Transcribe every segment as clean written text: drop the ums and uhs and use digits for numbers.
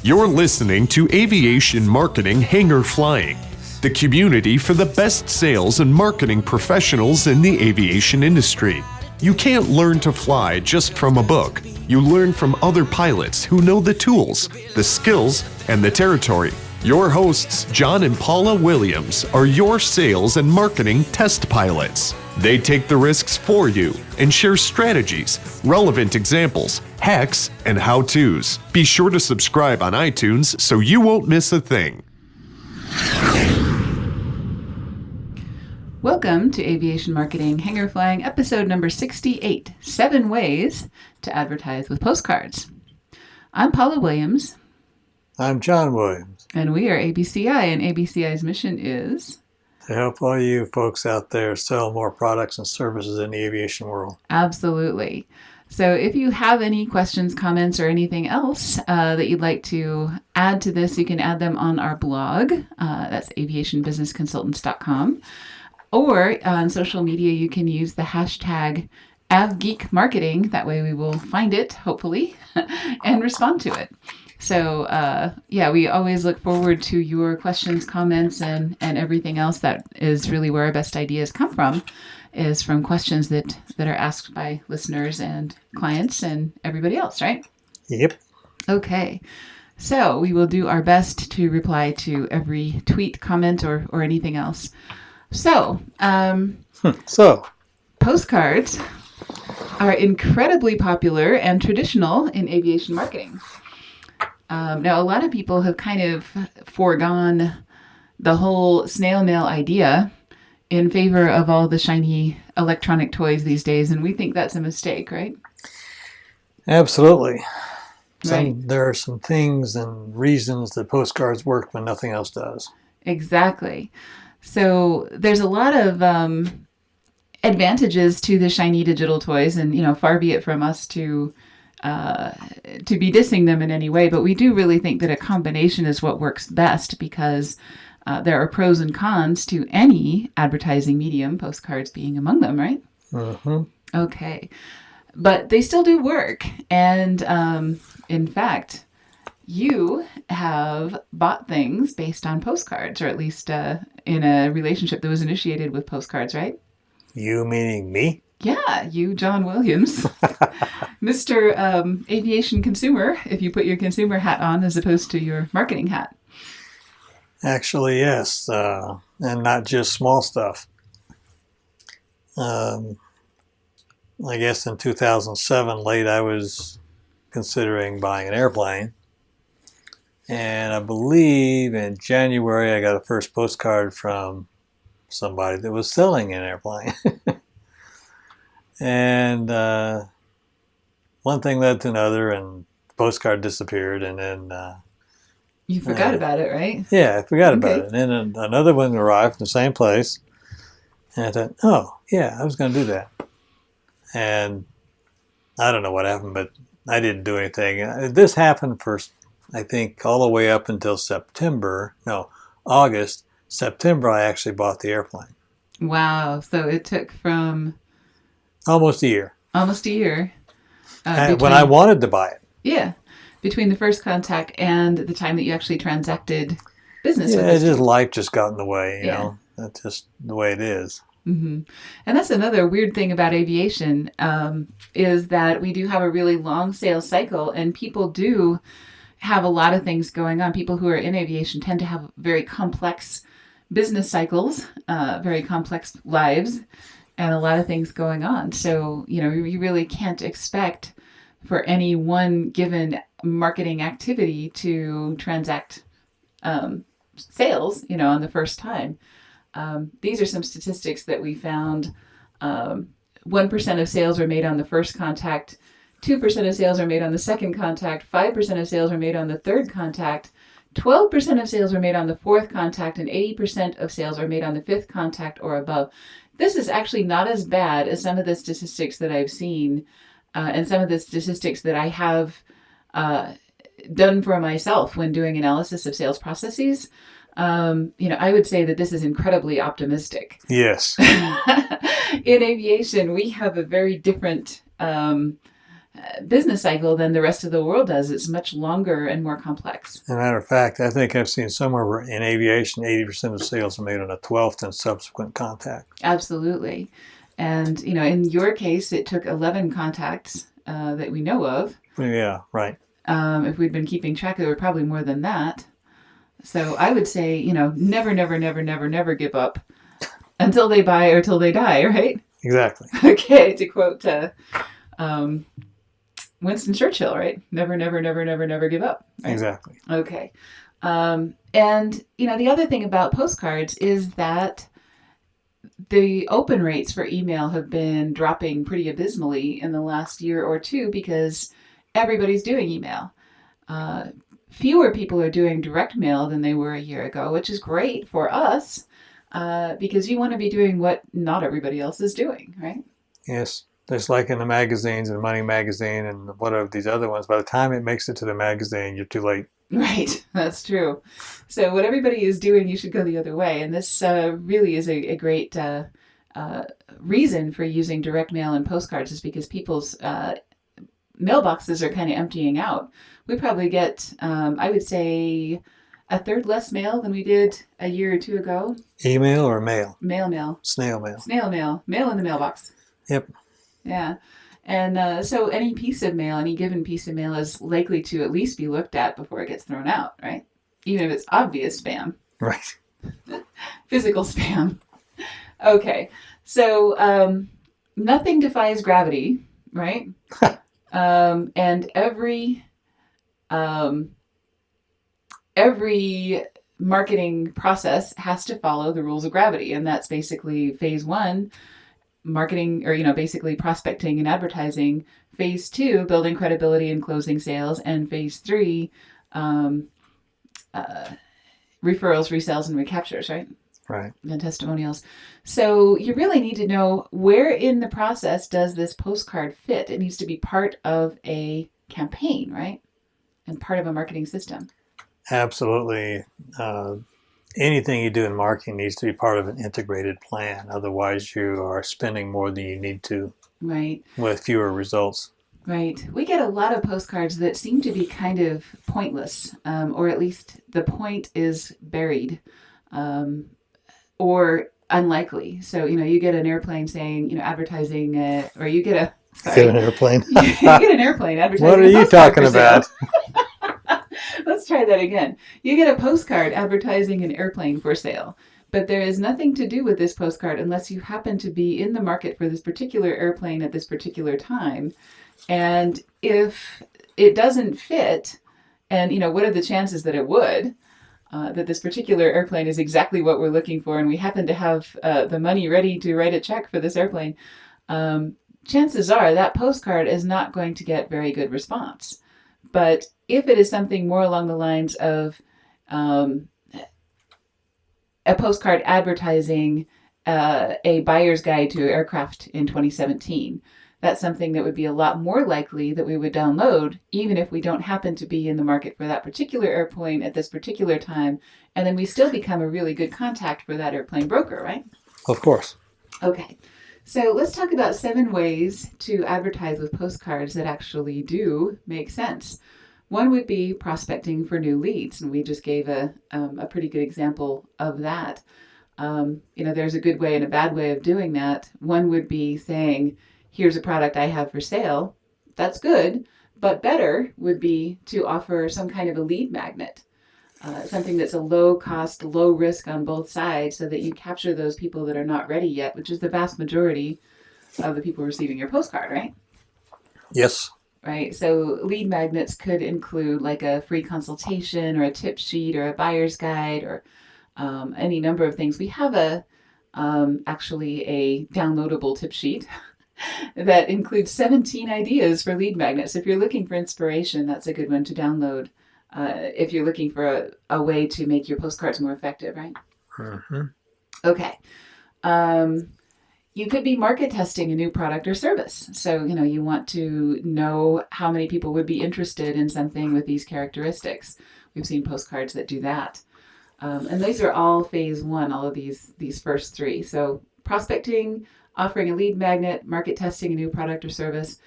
You're listening to Aviation Marketing Hangar Flying, the community for the best sales and marketing professionals in the aviation industry. You can't learn to fly just from a book. You learn from other pilots who know the tools, the skills, and the territory. Your hosts, John and Paula Williams, are your sales and marketing test pilots. They take the risks for you and share strategies, relevant examples, hacks, and how-tos. Be sure to subscribe on iTunes so you won't miss a thing. Welcome to Aviation Marketing Hangar Flying, episode number 68, 7 Ways to Advertise with Postcards. I'm Paula Williams. I'm John Williams. And we are ABCI, and ABCI's mission is to help all you folks out there sell more products and services in the aviation world. Absolutely. So if you have any questions, comments, or anything else that you'd like to add to this, you can add them on our blog. That's aviationbusinessconsultants.com. Or on social media, you can use the hashtag AvGeekMarketing. That way we will find it, hopefully, and respond to it. So, we always look forward to your questions, comments, and everything else. That is really where our best ideas come from, is from questions that are asked by listeners and clients and everybody else, right? Yep. Okay. So we will do our best to reply to every tweet, comment, or anything else. So, postcards are incredibly popular and traditional in aviation marketing. Now, a lot of people have kind of foregone the whole snail mail idea in favor of all the shiny electronic toys these days, and we think that's a mistake, right? Absolutely. Right. There are some things and reasons that postcards work when nothing else does. Exactly. So there's a lot of advantages to the shiny digital toys, and far be it from us to be dissing them in any way, but we do really think that a combination is what works best, because there are pros and cons to any advertising medium, postcards being among them, right? Mm-hmm. Okay. But they still do work. And in fact, you have bought things based on postcards, or at least in a relationship that was initiated with postcards, right? You meaning me? Yeah, you, John Williams, Mr. Aviation Consumer, if you put your consumer hat on as opposed to your marketing hat. Actually, yes, and not just small stuff. I guess in 2007, late, I was considering buying an airplane. And I believe in January, I got a first postcard from somebody that was selling an airplane. And one thing led to another, and the postcard disappeared, and then... you forgot about it, right? Yeah, I forgot about it. And then another one arrived in the same place, and I thought, oh, yeah, I was going to do that. And I don't know what happened, but I didn't do anything. This happened for, I think, all the way up until August. September, I actually bought the airplane. Wow. So it took from... Almost a year. When I wanted to buy it. Yeah. Between the first contact and the time that you actually transacted business with Yeah, this life just got in the way, you know. That's just the way it is. Mm-hmm. And that's another weird thing about aviation, is that we do have a really long sales cycle, and people do have a lot of things going on. People who are in aviation tend to have very complex business cycles, very complex lives, and a lot of things going on. So, you really can't expect for any one given marketing activity to transact sales, on the first time. These are some statistics that we found. 1% of sales are made on the first contact, 2% of sales are made on the second contact, 5% of sales are made on the third contact, 12% of sales are made on the fourth contact, and 80% of sales are made on the fifth contact or above. This is actually not as bad as some of the statistics that I've seen, and some of the statistics that I have done for myself when doing analysis of sales processes. I would say that this is incredibly optimistic. Yes. In aviation, we have a very different business cycle than the rest of the world does. It's much longer and more complex. As a matter of fact, I think I've seen somewhere in aviation, 80% of sales are made on a 12th and subsequent contact. Absolutely. And, in your case, it took 11 contacts that we know of. Yeah, right. If we'd been keeping track, there were probably more than that. So I would say, never, never, never, never, never give up until they buy or till they die, right? Exactly. Okay, to quote Winston Churchill, right? Never, never, never, never, never give up. Right? Exactly. Okay. And, the other thing about postcards is that the open rates for email have been dropping pretty abysmally in the last year or two because everybody's doing email. Fewer people are doing direct mail than they were a year ago, which is great for us because you want to be doing what not everybody else is doing, right? Yes. Just like in the magazines and Money Magazine and whatever these other ones, by the time it makes it to the magazine, you're too late. Right, that's true. So what everybody is doing, you should go the other way. And this really is a great reason for using direct mail and postcards is because people's mailboxes are kind of emptying out. We probably get, I would say, a third less mail than we did a year or two ago. Email or mail? Mail. Snail mail. Snail mail. Mail in the mailbox. Yep. Yeah. And so any piece of mail, any given piece of mail is likely to at least be looked at before it gets thrown out, right? Even if it's obvious spam. Right. Physical spam. Okay. So nothing defies gravity, right? And every marketing process has to follow the rules of gravity. And that's basically phase 1, marketing, or basically prospecting and advertising. Phase 2, building credibility and closing sales, and phase 3, referrals, resales, and recaptures, right? Right. And testimonials. So you really need to know where in the process does this postcard fit. It needs to be part of a campaign, right? And part of a marketing system. Absolutely. Anything you do in marketing needs to be part of an integrated plan. Otherwise, you are spending more than you need to. Right. With fewer results. Right. We get a lot of postcards that seem to be kind of pointless, or at least the point is buried, or unlikely. So, you get an airplane saying, advertising, or you get Get an airplane. you get an airplane advertising. What are you talking about? Let's try that again. You get a postcard advertising an airplane for sale, but there is nothing to do with this postcard unless you happen to be in the market for this particular airplane at this particular time. And if it doesn't fit, and what are the chances that it would, that this particular airplane is exactly what we're looking for, and we happen to have the money ready to write a check for this airplane, chances are that postcard is not going to get very good response. But if it is something more along the lines of a postcard advertising a buyer's guide to aircraft in 2017, that's something that would be a lot more likely that we would download, even if we don't happen to be in the market for that particular airplane at this particular time. And then we still become a really good contact for that airplane broker, right? Of course. Okay. So let's talk about 7 ways to advertise with postcards that actually do make sense. One would be prospecting for new leads, and we just gave a pretty good example of that. There's a good way and a bad way of doing that. One would be saying, here's a product I have for sale. That's good, but better would be to offer some kind of a lead magnet, something that's a low cost, low risk on both sides, so that you capture those people that are not ready yet, which is the vast majority of the people receiving your postcard, right? Yes. Right. So lead magnets could include like a free consultation or a tip sheet or a buyer's guide or any number of things. We have actually a downloadable tip sheet that includes 17 ideas for lead magnets. If you're looking for inspiration, that's a good one to download. If you're looking for a way to make your postcards more effective, right? Mm-hmm. Okay. You could be market testing a new product or service. So, you want to know how many people would be interested in something with these characteristics. We've seen postcards that do that. And these are all phase 1, all of these first 3. So prospecting, offering a lead magnet, market testing a new product or service.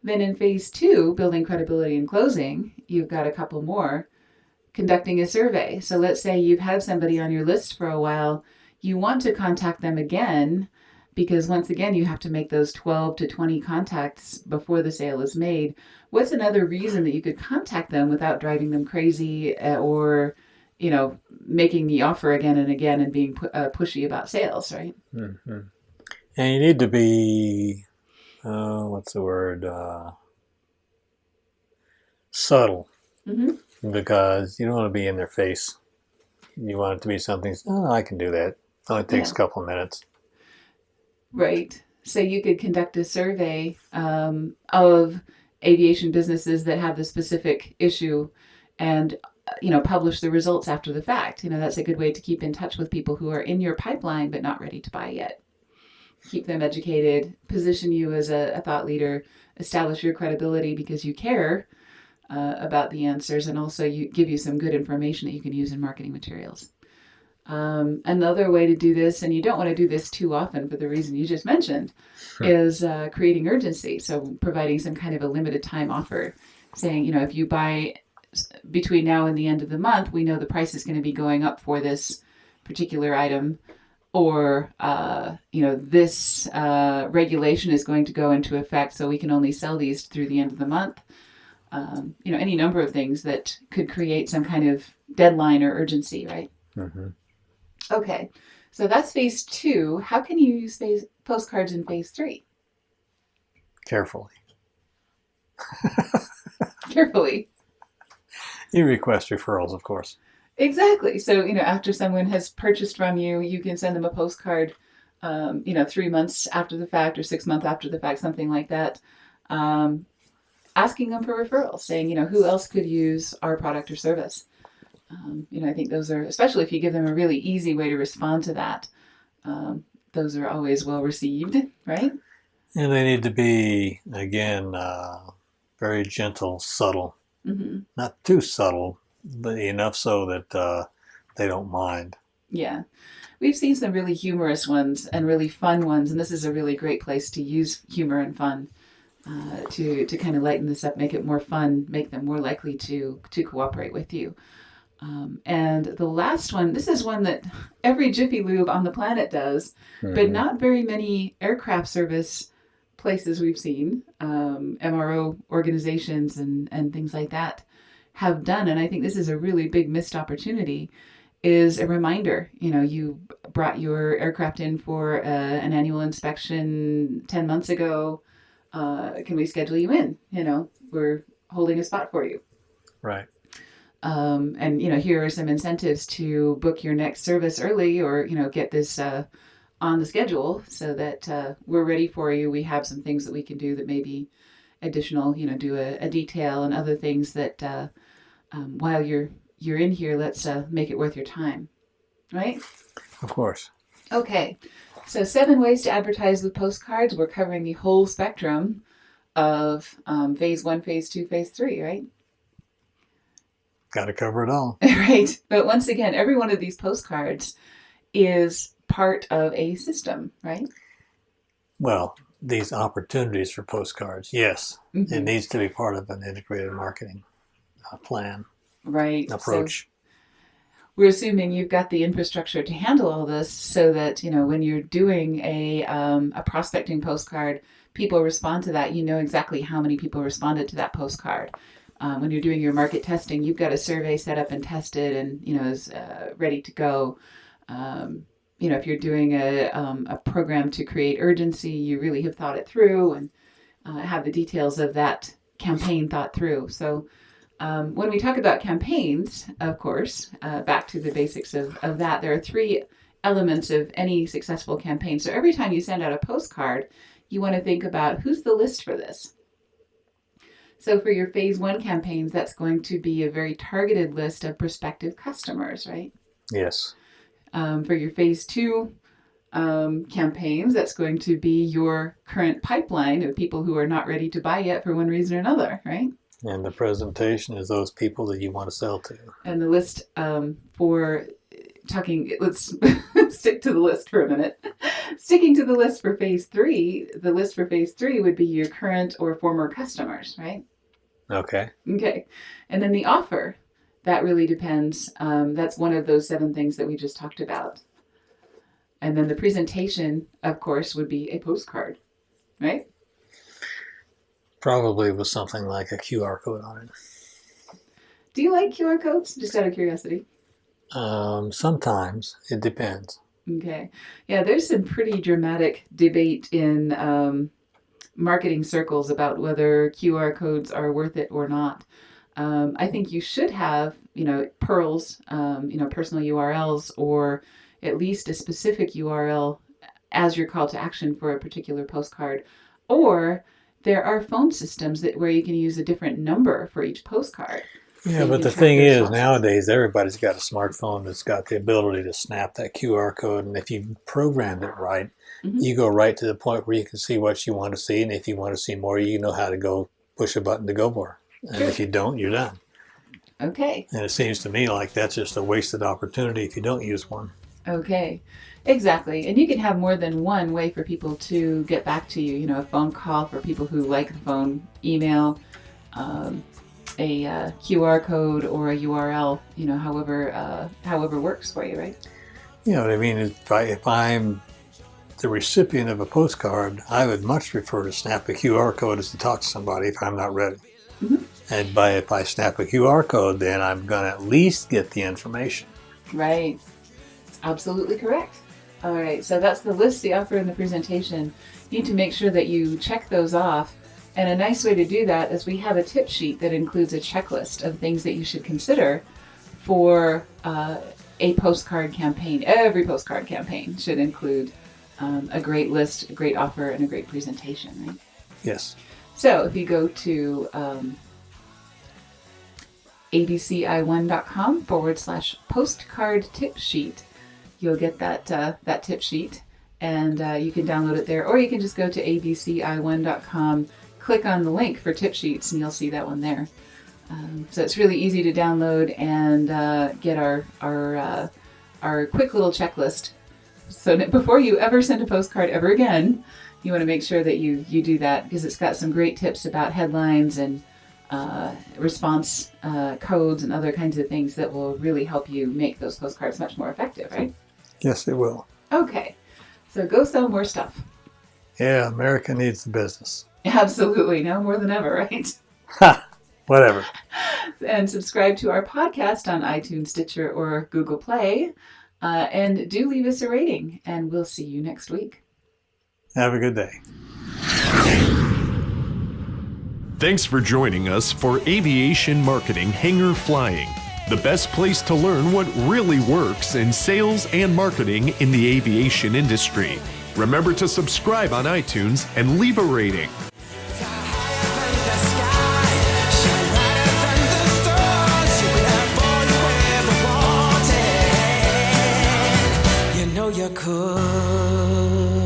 Then in phase 2, building credibility and closing, you've got a couple more. Conducting a survey. So let's say you've had somebody on your list for a while. You want to contact them again because once again, you have to make those 12 to 20 contacts before the sale is made. What's another reason that you could contact them without driving them crazy or, making the offer again and again and being pushy about sales, right? Mm-hmm. And you need to be, what's the word? Subtle. Mm-hmm. Because you don't want to be in their face. You want it to be something, I can do that. It only takes a couple of minutes. Right. So you could conduct a survey of aviation businesses that have the specific issue and, publish the results after the fact. That's a good way to keep in touch with people who are in your pipeline but not ready to buy yet. Keep them educated, position you as a thought leader, establish your credibility because you care about the answers, and also give you some good information that you can use in marketing materials. Another way to do this, and you don't want to do this too often for the reason you just mentioned, is creating urgency. So providing some kind of a limited time offer, saying, if you buy between now and the end of the month, we know the price is going to be going up for this particular item, or this regulation is going to go into effect, so we can only sell these through the end of the month. Any number of things that could create some kind of deadline or urgency, right? Mm-hmm. Okay, so that's phase 2. How can you use postcards in phase 3? Carefully. Carefully. You request referrals, of course. Exactly. So, after someone has purchased from you, you can send them a postcard, 3 months after the fact or 6 months after the fact, something like that. Asking them for referrals, saying, who else could use our product or service? I think those are, especially if you give them a really easy way to respond to that, those are always well received, right? And they need to be, again, very gentle, subtle. Mm-hmm. Not too subtle, but enough so that they don't mind. Yeah. We've seen some really humorous ones and really fun ones, and this is a really great place to use humor and fun. To kind of lighten this up, make it more fun, make them more likely to cooperate with you. And the last one, this is one that every Jiffy Lube on the planet does, but not very many aircraft service places we've seen, MRO organizations and things like that have done. And I think this is a really big missed opportunity, is a reminder. You brought your aircraft in for an annual inspection 10 months ago. Can we schedule you in? We're holding a spot for you. Right. And here are some incentives to book your next service early, or get this on the schedule so that we're ready for you. We have some things that we can do that may be additional. Do a detail and other things that while you're in here, let's make it worth your time. Right? Of course. Okay. So 7 ways to advertise with postcards. We're covering the whole spectrum of phase 1, phase 2, phase 3, right? Got to cover it all. Right. But once again, every one of these postcards is part of a system, right? Well, these opportunities for postcards, yes. Mm-hmm. It needs to be part of an integrated marketing plan. Right. Approach. So we're assuming you've got the infrastructure to handle all this so that, when you're doing a prospecting postcard, people respond to that. You know exactly how many people responded to that postcard. When you're doing your market testing, you've got a survey set up and tested and, is ready to go. If you're doing a program to create urgency, you really have thought it through and have the details of that campaign thought through. So when we talk about campaigns, of course, back to the basics of that, there are 3 elements of any successful campaign. So every time you send out a postcard, you want to think about who's the list for this. So for your phase 1 campaigns, that's going to be a very targeted list of prospective customers, right? Yes. For your phase 2 campaigns, that's going to be your current pipeline of people who are not ready to buy yet for one reason or another, right? And the presentation is those people that you want to sell to. And the list for talking, let's stick to the list for a minute. Sticking to the list for phase 3, the list for phase 3 would be your current or former customers, right? Okay. Okay. And then the offer, that really depends. That's one of those 7 things that we just talked about. And then the presentation, of course, would be a postcard, right? Probably with something like a QR code on it. Do you like QR codes? Just out of curiosity. Sometimes. It depends. Okay. Yeah, there's some pretty dramatic debate in marketing circles about whether QR codes are worth it or not. I think you should have, PURLs, personal URLs, or at least a specific URL as your call to action for a particular postcard. Or there are phone systems where you can use a different number for each postcard. Yeah, but the thing is, nowadays, everybody's got a smartphone that's got the ability to snap that QR code. And if you programmed it right, you go right to the point where you can see what you want to see. And if you want to see more, you know how to go push a button to go more. And if you don't, you're done. Okay. And it seems to me like that's just a wasted opportunity if you don't use one. Okay, exactly. And you can have more than one way for people to get back to you. A phone call for people who like the phone, email, a QR code or a URL, however works for you, right? Yeah, but I mean, if I'm the recipient of a postcard, I would much prefer to snap a QR code as to talk to somebody if I'm not ready. And if I snap a QR code, then I'm going to at least get the information. Right. Absolutely correct. All right, so that's the list, the offer, and the presentation. You need to make sure that you check those off. And a nice way to do that is we have a tip sheet that includes a checklist of things that you should consider for a postcard campaign. Every postcard campaign should include a great list, a great offer, and a great presentation, right? Yes. So if you go to abci1.com/postcard tip sheet, you'll get that tip sheet, and you can download it there, or you can just go to abci1.com, click on the link for tip sheets, and you'll see that one there. So it's really easy to download and get our quick little checklist. So that before you ever send a postcard ever again, you want to make sure that you do that, because it's got some great tips about headlines and response codes and other kinds of things that will really help you make those postcards much more effective, right? Yes, it will. Okay, so go sell more stuff. Yeah, America needs the business. Absolutely, now more than ever, right? Ha! Whatever. And subscribe to our podcast on iTunes, Stitcher, or Google Play. And do leave us a rating, and we'll see you next week. Have a good day. Thanks for joining us for Aviation Marketing Hangar Flying, the best place to learn what really works in sales and marketing in the aviation industry. Remember to subscribe on iTunes and leave a rating. You could.